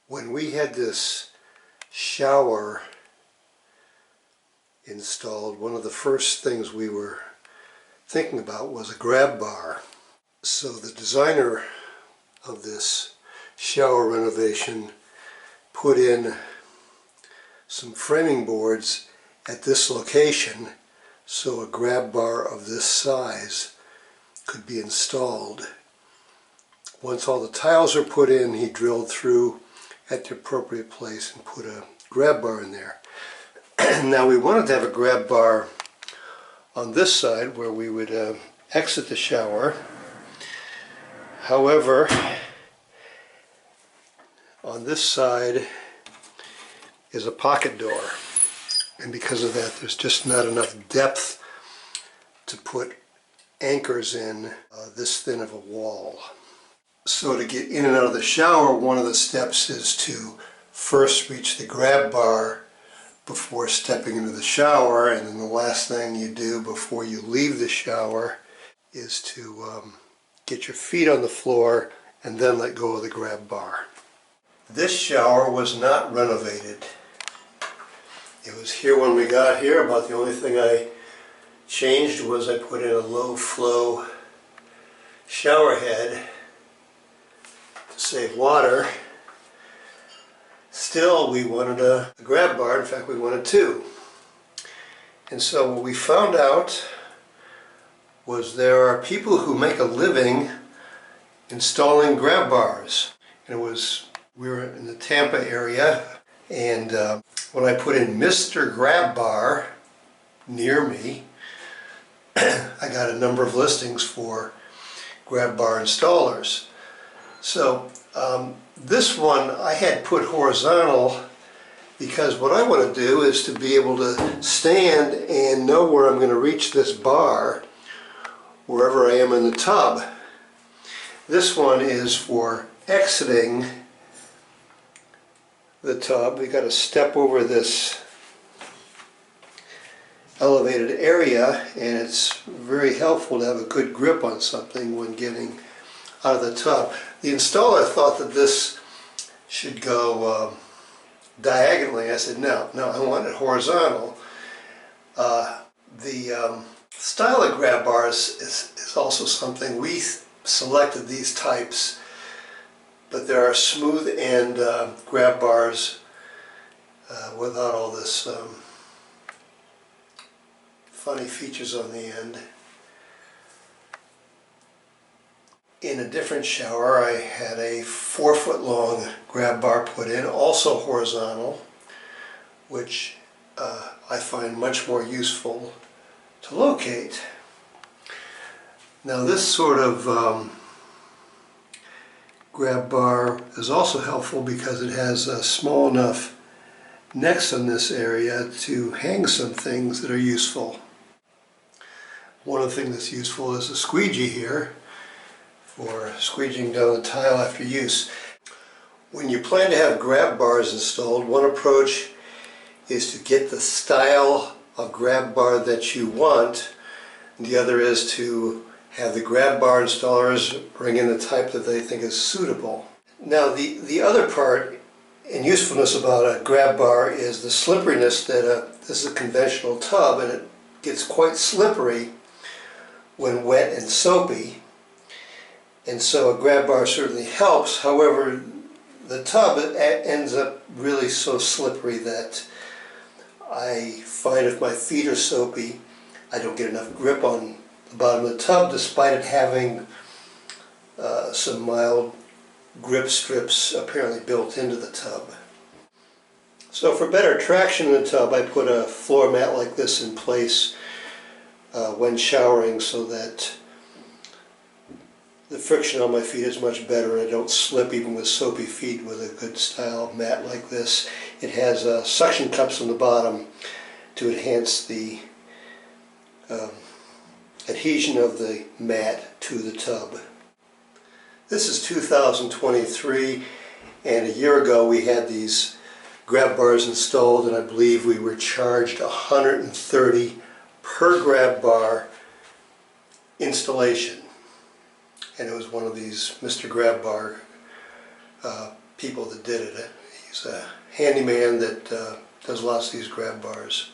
When we had this shower installed, one of the first things we were thinking about was a grab bar. So the designer of this shower renovation put in some framing boards at this location so a grab bar of this size could be installed. Once all the tiles are put in, he drilled through at the appropriate place and put a grab bar in there. Now we wanted to have a grab bar on this side where we would exit the shower. However, on this side is a pocket door, and because of that there's just not enough depth to put anchors in this thin of a wall. So to get in and out of the shower, one of the steps is to first reach the grab bar before stepping into the shower, and then the last thing you do before you leave the shower is to get your feet on the floor and then let go of the grab bar. This shower was not renovated. It was here when we got here. About the only thing I changed was I put in a low flow shower head to save water. Still, we wanted a grab bar. In fact, we wanted two. And so what we found out was there are people who make a living installing grab bars. And we were in the Tampa area, and when I put in Mr. Grab Bar near me, I got a number of listings for grab bar installers. So this one I had put horizontal because what I want to do is to be able to stand and know where I'm going to reach this bar wherever I am in the tub. This one is for exiting the tub. We got to step over this elevated area, and it's very helpful to have a good grip on something when getting out of the tub. The installer thought that this should go diagonally. I said no, I want it horizontal. The style of grab bars is also something. We selected these types, but there are smooth end grab bars without all this funny features on the end. In a different shower, I had a 4-foot long grab bar put in, also horizontal, which I find much more useful to locate. Now this sort of grab bar is also helpful because it has small enough necks in this area to hang some things that are useful. One of the things that's useful is a squeegee here for squeegeeing down the tile after use. When you plan to have grab bars installed, one approach is to get the style of grab bar that you want. The other is to have the grab bar installers bring in the type that they think is suitable. Now the other part and usefulness about a grab bar is the slipperiness that this is a conventional tub, and it gets quite slippery when wet and soapy, and so a grab bar certainly helps. However, the tub ends up really so slippery that I find if my feet are soapy, I don't get enough grip on the bottom of the tub, despite it having some mild grip strips apparently built into the tub. So for better traction in the tub, I put a floor mat like this in place when showering so that the friction on my feet is much better and I don't slip even with soapy feet with a good style mat like this. It has suction cups on the bottom to enhance the adhesion of the mat to the tub. This is 2023, and a year ago we had these grab bars installed, and I believe we were charged $130 per grab bar installation. And it was one of these Mr. Grab Bar people that did it. He's a handyman that does lots of these grab bars.